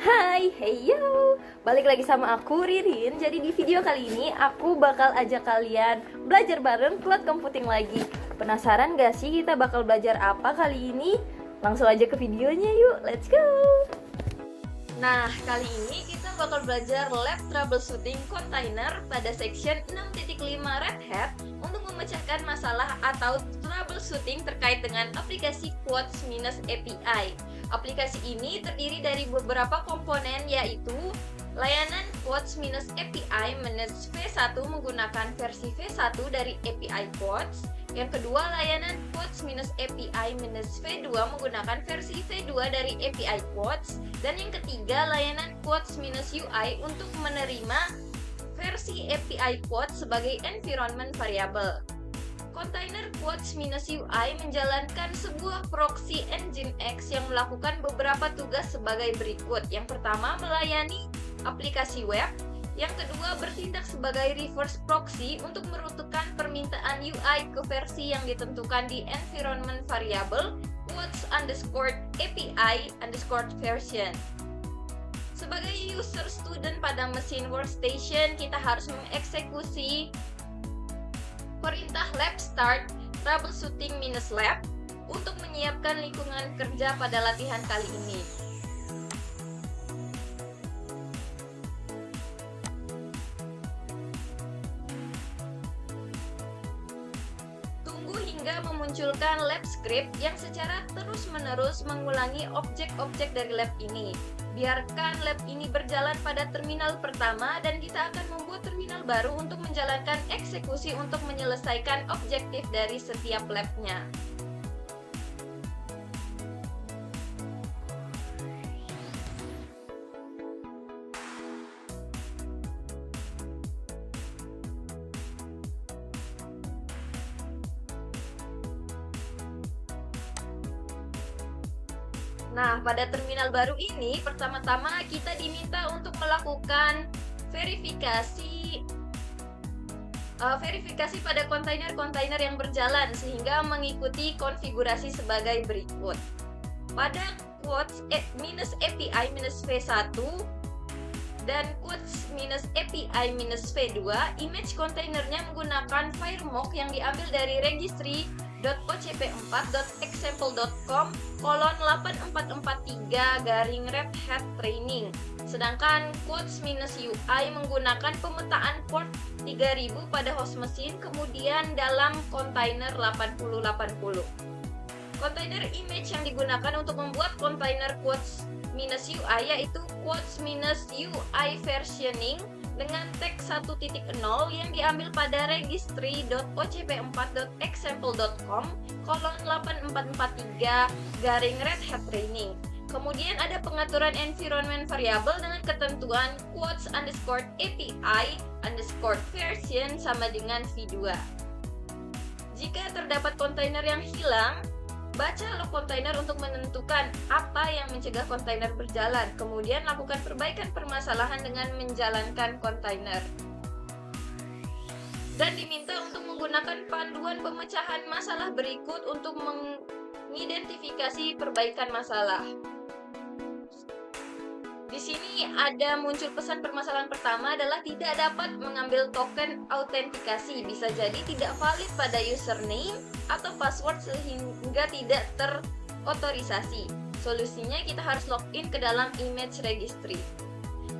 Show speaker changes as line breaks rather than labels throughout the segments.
Hai, hey yo, balik lagi sama aku Ririn. Jadi di video kali ini aku bakal ajak kalian belajar bareng cloud computing lagi. Penasaran gak sih kita bakal belajar apa kali ini? Langsung aja ke videonya yuk, let's go. Nah, kali ini kita bakal belajar lab troubleshooting container pada section 6.5 Red Hat untuk memecahkan masalah atau troubleshooting terkait dengan aplikasi Quotes minus API. Aplikasi ini terdiri dari beberapa komponen, yaitu layanan Quotes minus API minus V1 menggunakan versi V1 dari API Quotes. Yang kedua, layanan Quotes minus API minus V2 menggunakan versi V2 dari API Quotes. Dan yang ketiga, layanan Quotes minus UI untuk menerima versi API Quotes sebagai environment variable. Container Quotes minus UI menjalankan sebuah proxy Nginx yang melakukan beberapa tugas sebagai berikut. Yang pertama, melayani aplikasi web. Yang kedua, bertindak sebagai reverse proxy untuk merutukan permintaan UI ke versi yang ditentukan di environment variable quotes underscore API underscore version. Sebagai user student pada mesin workstation, kita harus mengeksekusi perintah lab start troubleshooting minus lab untuk menyiapkan lingkungan kerja pada latihan kali ini. Tunggu hingga memunculkan lab script yang secara terus-menerus mengulangi objek-objek dari lab ini. Biarkan lab ini berjalan pada terminal pertama dan kita akan membuat terminal baru untuk menjalankan eksekusi untuk menyelesaikan objektif dari setiap labnya. Nah, pada terminal baru ini, pertama-tama kita diminta untuk melakukan verifikasi pada kontainer-kontainer yang berjalan sehingga mengikuti konfigurasi sebagai berikut. Pada quotes minus API minus V1 dan quotes minus API minus V2, image kontainernya menggunakan FireMock yang diambil dari registry.ocp4.example.com:8443 Red Hat Training. Sedangkan quotes minus UI menggunakan pemetaan port 3000 pada host mesin, kemudian dalam kontainer 8080. Kontainer image yang digunakan untuk membuat kontainer quotes minus UI yaitu quotes minus UI versioning dengan tag 1.0 yang diambil pada registry.ocp4.example.com:8443 Red Hat Training. Kemudian ada pengaturan environment variable dengan ketentuan quotes underscore API underscore version sama dengan V2. Jika terdapat kontainer yang hilang, baca log kontainer untuk menentukan apa yang mencegah kontainer berjalan. Kemudian lakukan perbaikan permasalahan dengan menjalankan kontainer. Dan diminta untuk menggunakan panduan pemecahan masalah berikut untuk mengidentifikasi perbaikan masalah. Di sini ada muncul pesan permasalahan pertama adalah tidak dapat mengambil token autentikasi, bisa jadi tidak valid pada username atau password sehingga tidak terotorisasi. Solusinya kita harus login ke dalam image registry.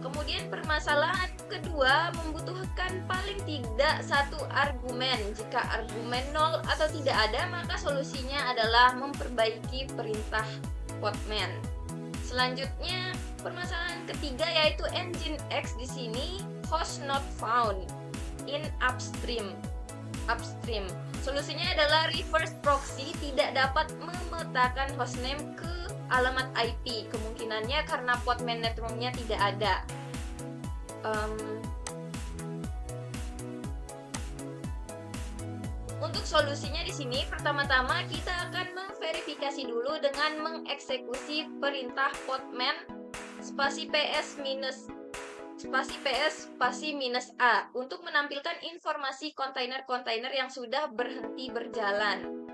Kemudian permasalahan kedua membutuhkan paling tidak satu argumen. Jika argumen 0 atau tidak ada, maka solusinya adalah memperbaiki perintah Postman. Selanjutnya, permasalahan ketiga yaitu Nginx di sini host not found in upstream. Solusinya adalah reverse proxy tidak dapat memetakan hostname ke alamat IP. Kemungkinannya karena Postman networknya tidak ada. Untuk solusinya di sini, pertama-tama kita akan memverifikasi dulu dengan mengeksekusi perintah postman spasi ps spasi minus a untuk menampilkan informasi kontainer-kontainer yang sudah berhenti berjalan.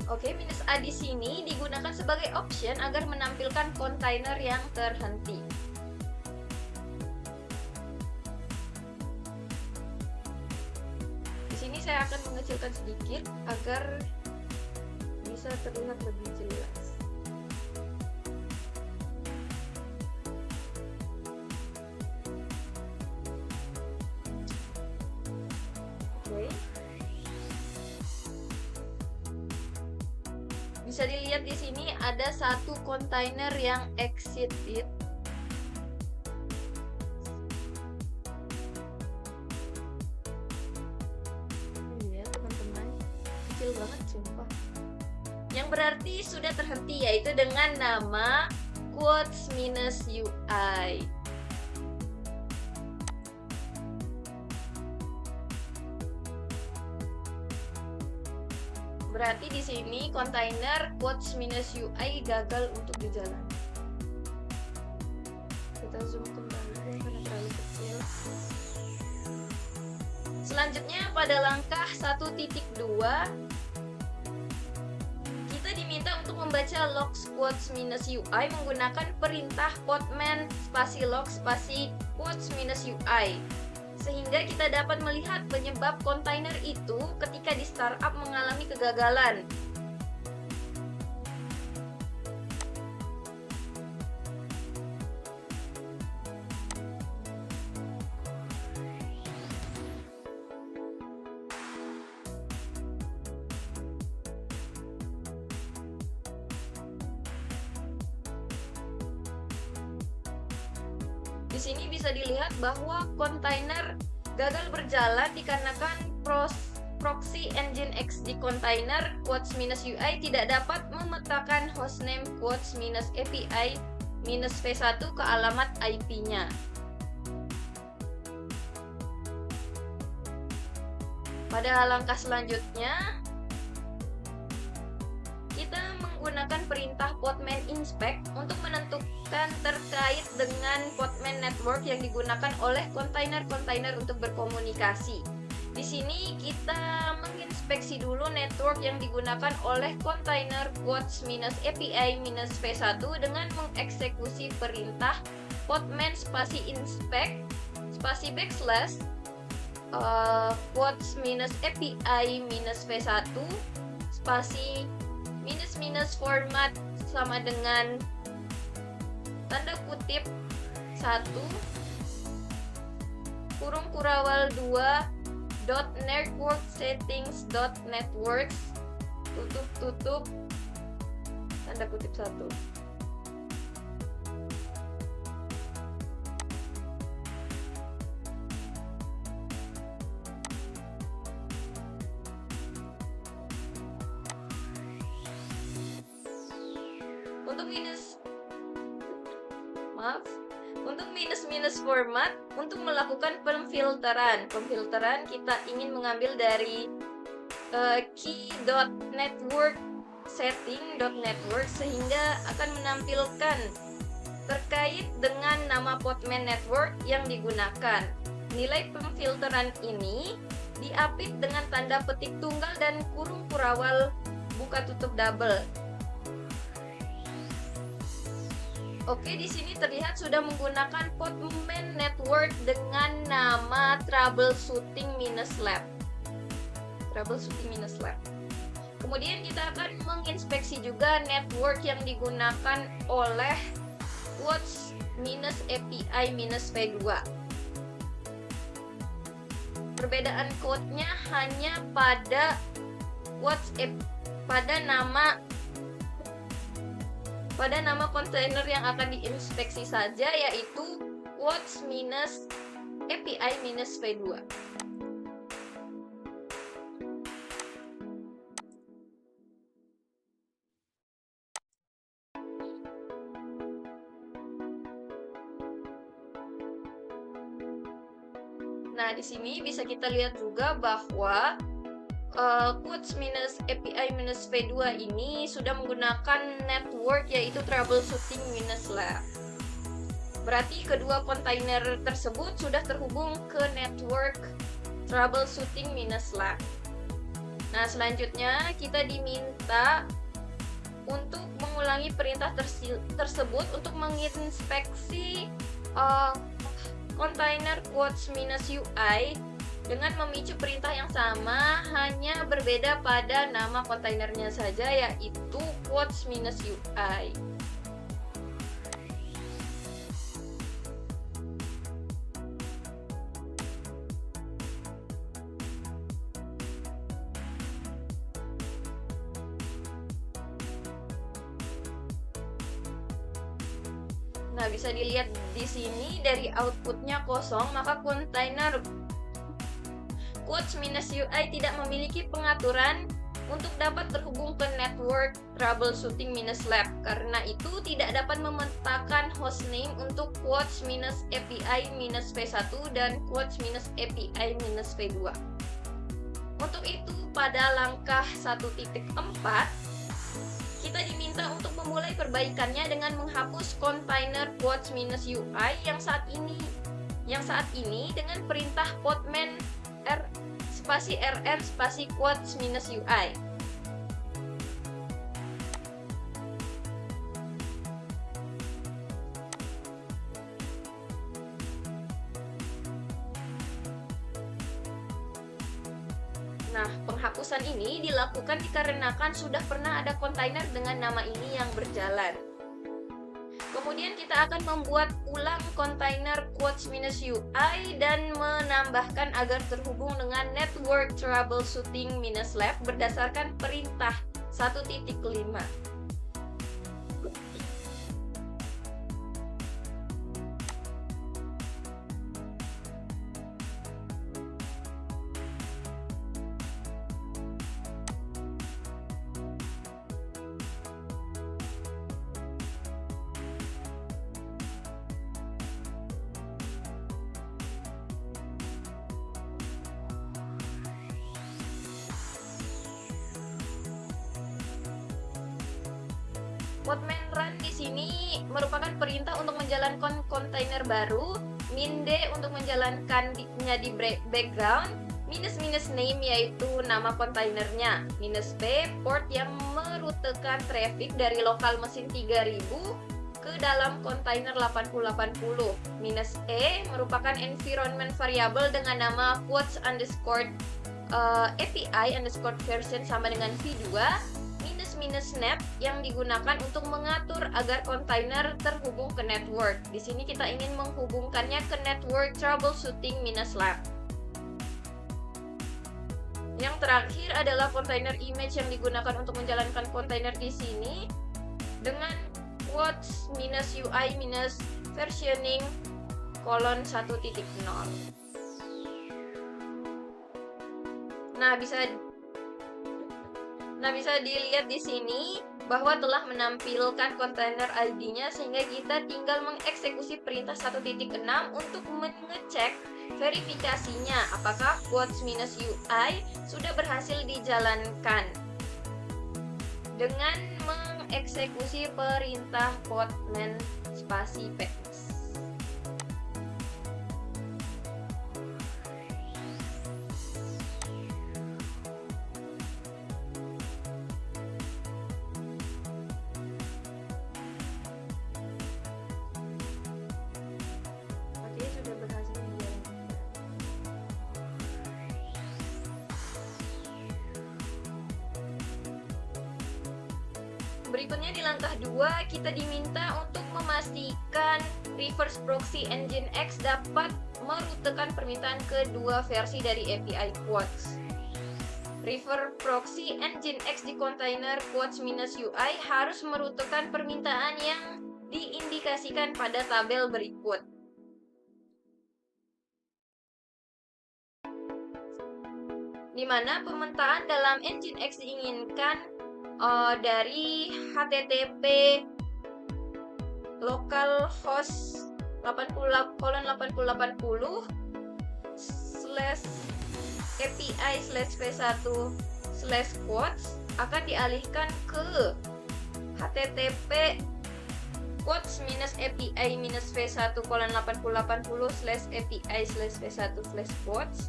Oke, minus A di sini digunakan sebagai option agar menampilkan kontainer yang terhenti. Di sini saya akan mengecilkan sedikit agar bisa terlihat lebih jelas. Oke. Bisa dilihat di sini ada satu kontainer yang exited. Iya, teman-teman. Kecil banget sumpah. Yang berarti sudah terhenti, yaitu dengan nama quotes minus UI. Berarti di sini kontainer quotes minus UI gagal untuk dijalankan. Kita zoom kembali karena terlalu kecil. Selanjutnya pada langkah 1.2 kita diminta untuk membaca logs quotes minus UI menggunakan perintah podman spasi log spasi quotes minus UI, sehingga kita dapat melihat penyebab kontainer itu ketika di startup mengalami kegagalan. Di sini bisa dilihat bahwa kontainer gagal berjalan dikarenakan proxy nginx di kontainer quotes minus UI tidak dapat memetakan hostname quotes minus API minus v1 ke alamat IP-nya. Pada langkah selanjutnya kita menggunakan perintah podman inspect untuk menentukan terkait dengan podman network yang digunakan oleh kontainer-kontainer untuk berkomunikasi. Di sini kita menginspeksi dulu network yang digunakan oleh kontainer quotes minus API minus v1 dengan mengeksekusi perintah podman spasi inspect spasi backslash quotes minus API minus v1 spasi minus format sama dengan tanda kutip 1 kurung kurawal 2 dot network settings dot networks tutup tanda kutip 1. Untuk minus format untuk melakukan pemfilteran kita ingin mengambil dari key.network setting.network sehingga akan menampilkan terkait dengan nama podman network yang digunakan. Nilai pemfilteran ini diapit dengan tanda petik tunggal dan kurung kurawal buka tutup double. Oke, di sini terlihat sudah menggunakan podman network dengan nama troubleshooting-lab. Kemudian kita akan menginspeksi juga network yang digunakan oleh quotes minus API minus v2. Perbedaan code-nya hanya pada quotes pada nama kontainer yang akan diinspeksi saja, yaitu quotes minus API minus v2. Nah, di sini bisa kita lihat juga bahwa quotes minus API minus v2 ini sudah menggunakan network yaitu troubleshooting-lab. Berarti kedua kontainer tersebut sudah terhubung ke network troubleshooting-lab. Nah, selanjutnya kita diminta untuk mengulangi perintah tersebut untuk menginspeksi kontainer quotes minus UI dengan memicu perintah yang sama, hanya berbeda pada nama kontainernya saja, yaitu quotes minus UI. Nah, bisa dilihat di sini dari outputnya kosong, maka kontainer quotes minus UI tidak memiliki pengaturan untuk dapat terhubung ke network troubleshooting minus lab. Karena itu tidak dapat memetakan hostname untuk quotes minus API minus V1 dan quotes minus API minus V2. Untuk itu pada langkah 1.4 kita diminta untuk memulai perbaikannya dengan menghapus kontainer quotes minus UI yang saat ini dengan perintah podman rr quotes minus UI. Nah, penghapusan ini dilakukan dikarenakan sudah pernah ada kontainer dengan nama ini yang berjalan. Kemudian kita akan membuat ulang kontainer quotes minus UI dan menambahkan agar terhubung dengan network troubleshooting minus lab berdasarkan perintah 1.5. Podman run di sini merupakan perintah untuk menjalankan kontainer baru, min d untuk menjalankannya di background, minus name yaitu nama kontainernya, minus p port yang merutekan traffic dari lokal mesin 3000 ke dalam kontainer 8080, minus e merupakan environment variable dengan nama quotes underscore API underscore version sama dengan v2, minus snap yang digunakan untuk mengatur agar kontainer terhubung ke network. Di sini kita ingin menghubungkannya ke network troubleshooting minus lab. Yang terakhir adalah kontainer image yang digunakan untuk menjalankan kontainer di sini dengan quotes minus UI minus versioning colon 1.0. Nah, bisa dilihat di sini bahwa telah menampilkan kontainer ID-nya sehingga kita tinggal mengeksekusi perintah 1.6 untuk mengecek verifikasinya apakah quotes minus UI sudah berhasil dijalankan dengan mengeksekusi perintah podman spasi ps. Berikutnya di langkah 2 kita diminta untuk memastikan reverse proxy Nginx dapat merutekan permintaan kedua versi dari API quotes. Reverse proxy Nginx di kontainer quotes minus UI harus merutekan permintaan yang diindikasikan pada tabel berikut. Di mana pemetaan dalam Nginx diinginkan dari http localhost 8080/API/v1/quotes akan dialihkan ke http quotes-API-v1/8080/API/v1/quotes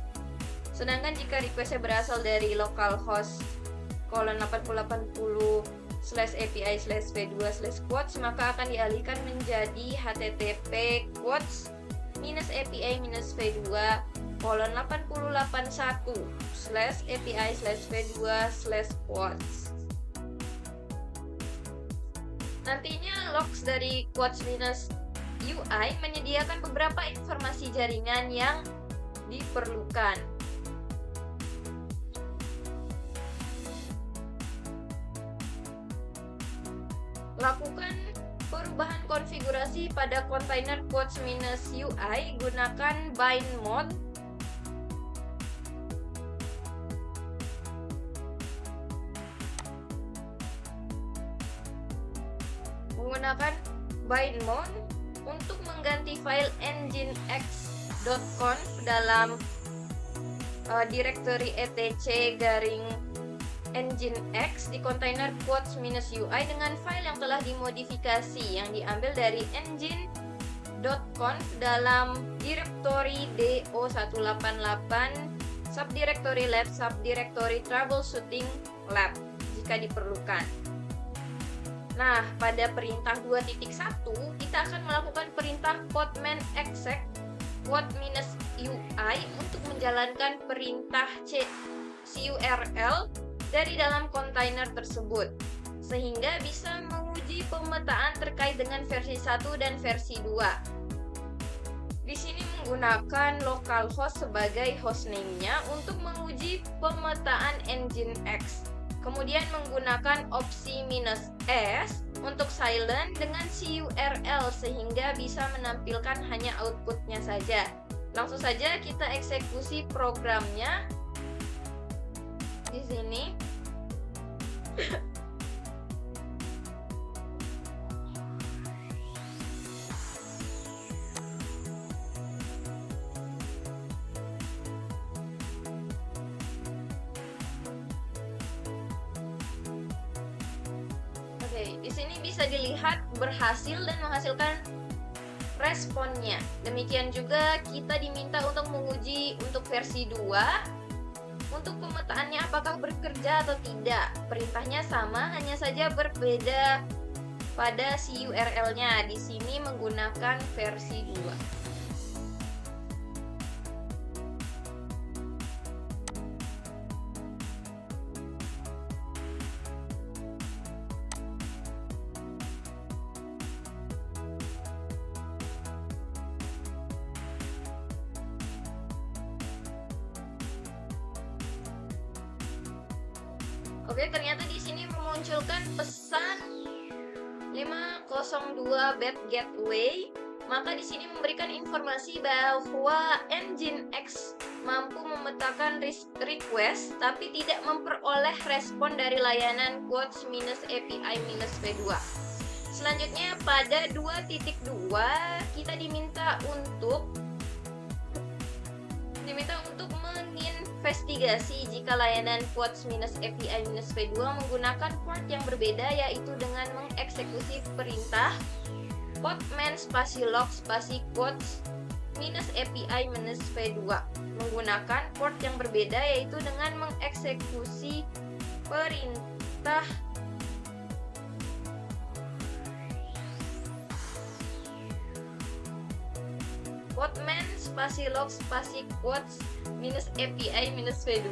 Sedangkan jika requestnya berasal dari localhost :8080/API/v2/quotes, maka akan dialihkan menjadi http://API-v2/8081/API/v2/quotes. Nantinya logs dari quotes-UI menyediakan beberapa informasi jaringan yang diperlukan. Lakukan perubahan konfigurasi pada kontainer quotes-UI gunakan bind mode untuk mengganti file nginx.conf dalam directory etc nginx di kontainer quotes-UI dengan file yang telah dimodifikasi yang diambil dari engine.conf dalam directory do188 subdirectory lab subdirectory troubleshooting lab jika diperlukan. Nah, pada perintah 2.1 kita akan melakukan perintah podman exec quote-UI untuk menjalankan perintah curl dari dalam kontainer tersebut, sehingga bisa menguji pemetaan terkait dengan versi 1 dan versi 2. Di sini menggunakan localhost sebagai hostname-nya untuk menguji pemetaan nginx. Kemudian menggunakan opsi "-s" untuk silent dengan curl sehingga bisa menampilkan hanya outputnya saja. Langsung saja kita eksekusi programnya di sini. Oke, di sini bisa dilihat berhasil dan menghasilkan responnya. Demikian juga kita diminta untuk menguji untuk versi 2. Untuk pemetaannya apakah bekerja atau tidak. Perintahnya sama, hanya saja berbeda pada curl-nya. Di sini menggunakan versi 2. Oke, ternyata di sini memunculkan pesan 502 bad gateway. Maka di sini memberikan informasi bahwa nginx mampu memetakan request tapi tidak memperoleh respon dari layanan quotes-API-v2. Selanjutnya pada 2.2 kita diminta untuk menginvestigasi jika layanan quotes-API-v2 menggunakan port yang berbeda, yaitu dengan mengeksekusi perintah podman /log /quotes-API-v2 menggunakan port yang berbeda, yaitu dengan mengeksekusi perintah podman /log /quotes-API-v2.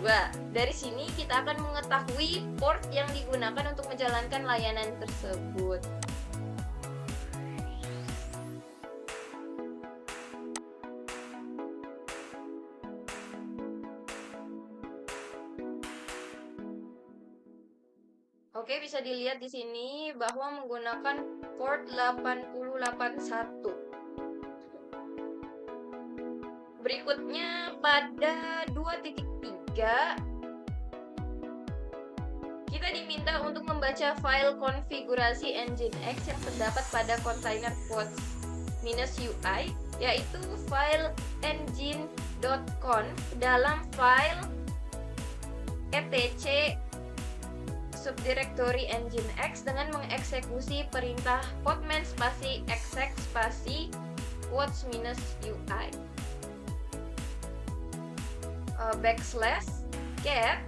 Dari sini kita akan mengetahui port yang digunakan untuk menjalankan layanan tersebut. Oke, bisa dilihat di sini bahwa menggunakan port 8081. Berikutnya pada 2.3 kita diminta untuk membaca file konfigurasi nginx yang terdapat pada kontainer quotes-UI, yaitu file engine.conf dalam file etc subdirectory nginx dengan mengeksekusi perintah podman /exec quotes-UI. backslash cat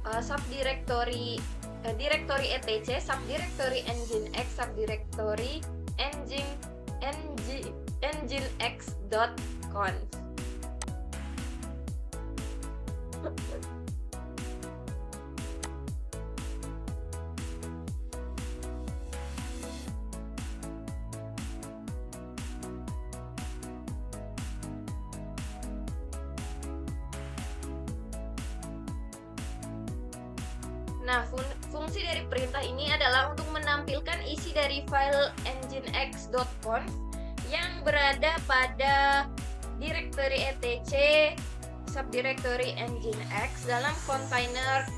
subdirectory directory etc subdirectory nginx subdirectory nginx.conf. Nah, fungsi dari perintah ini adalah untuk menampilkan isi dari file nginx.conf yang berada pada directory etc subdirectory nginx dalam container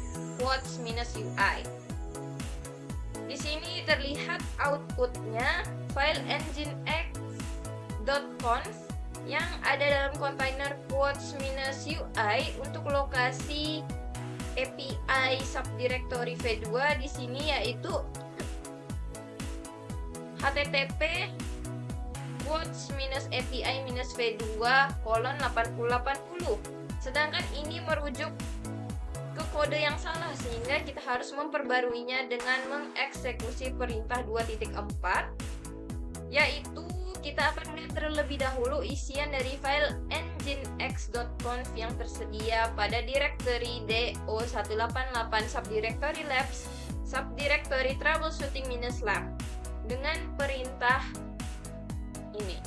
quotes -ui. Di sini terlihat outputnya file nginx.conf yang ada dalam container quotes -ui untuk lokasi API subdirectory v2 di sini yaitu http quotes -api -v2 :8080. Sedangkan ini merujuk ke kode yang salah sehingga kita harus memperbaruinya dengan mengeksekusi perintah 2.4, yaitu kita akan melihat terlebih dahulu isian dari file nginx.conf yang tersedia pada directory do188 subdirectory labs subdirectory troubleshooting -lab dengan perintah ini.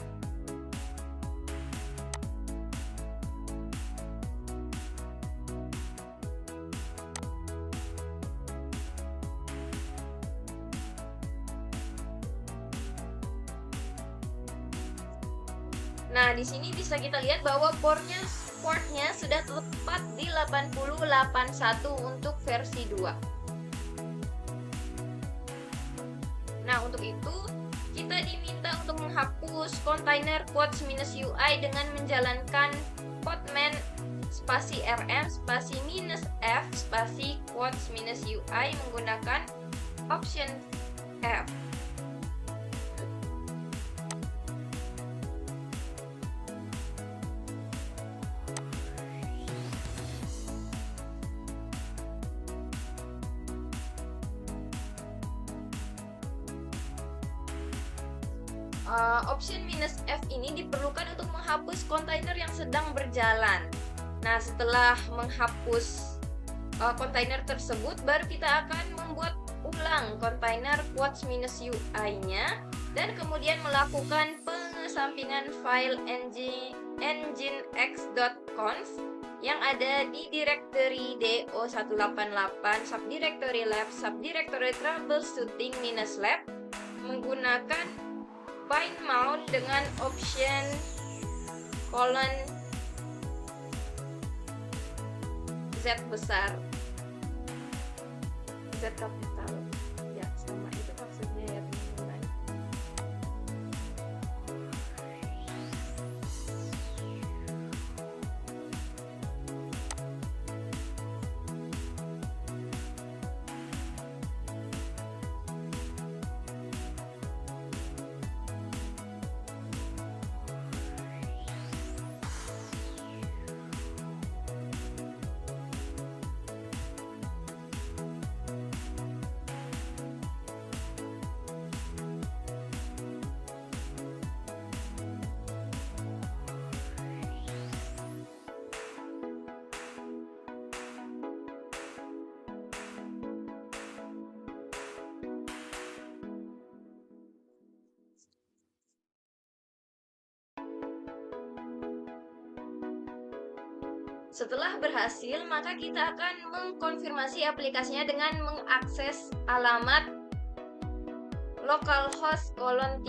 Nah, di sini bisa kita lihat bahwa portnya sudah tepat di 8081 untuk versi 2. Nah, untuk itu kita diminta untuk menghapus kontainer quotes -ui dengan menjalankan podman spasi rm spasi -f spasi quotes -ui menggunakan option F. Option -f ini diperlukan untuk menghapus kontainer yang sedang berjalan. Nah, setelah menghapus kontainer tersebut, baru kita akan membuat ulang kontainer quotes -ui-nya dan kemudian melakukan pengesampingan file nginx.conf yang ada di directory do188 subdirectory lab subdirectory troubleshooting -lab menggunakan bind mount dengan option Z besar, Z kapital, ya sama itu maksudnya ya teman-teman. Setelah berhasil, maka kita akan mengkonfirmasi aplikasinya dengan mengakses alamat localhost :3000.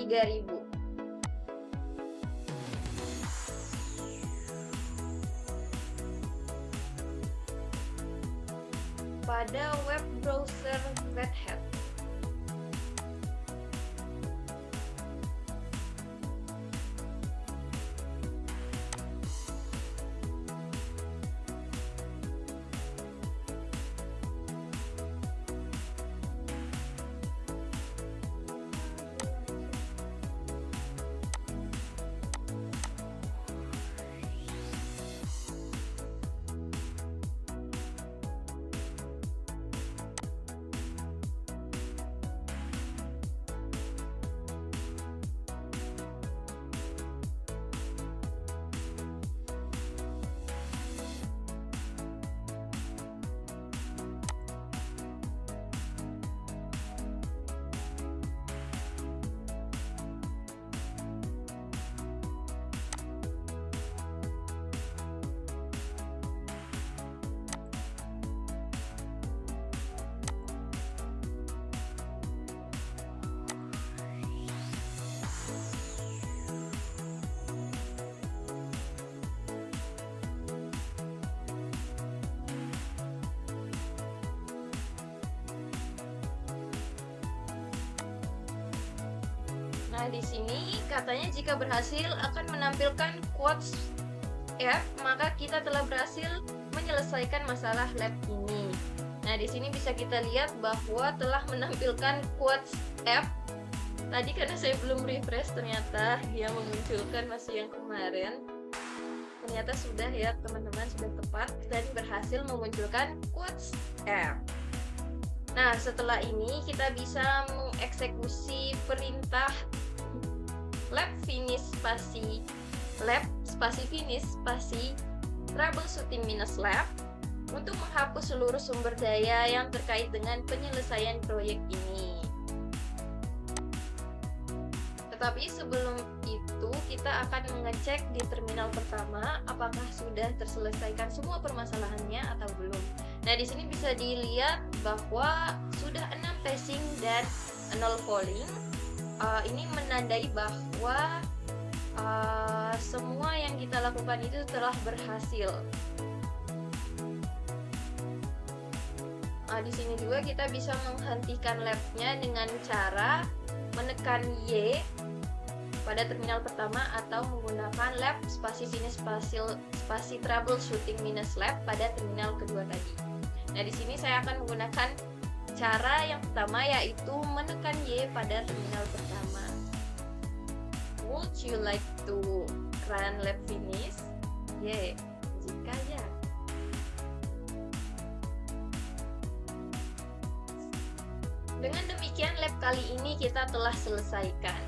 Pada web browser Red Hat. Nah, di sini katanya jika berhasil akan menampilkan quotes app, maka kita telah berhasil menyelesaikan masalah lab ini. Nah, di sini bisa kita lihat bahwa telah menampilkan quotes app. Tadi karena saya belum refresh, ternyata dia memunculkan masih yang kemarin. Ternyata sudah ya teman-teman, sudah tepat dan berhasil memunculkan quotes app. Nah, setelah ini kita bisa mengeksekusi perintah lab finish spasi troubleshooting minus lab untuk menghapus seluruh sumber daya yang terkait dengan penyelesaian proyek ini. Tetapi sebelum itu kita akan mengecek di terminal pertama apakah sudah terselesaikan semua permasalahannya atau belum. Nah, di sini bisa dilihat bahwa sudah 6 passing dan 0 falling. Ini menandai bahwa semua yang kita lakukan itu telah berhasil. Di sini juga kita bisa menghentikan labnya dengan cara menekan Y pada terminal pertama atau menggunakan lab spasi finish spasi troubleshooting minus lab pada terminal kedua tadi. Nah, di sini saya akan menggunakan cara yang pertama, yaitu menekan Y pada terminal pertama. Would you like to run lab finish? Y, jika ya. Dengan demikian lab kali ini kita telah selesaikan.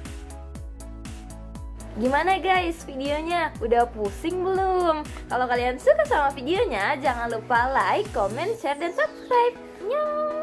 Gimana guys videonya? Udah pusing belum? Kalau kalian suka sama videonya, jangan lupa like, comment, share, dan subscribe. Nyong!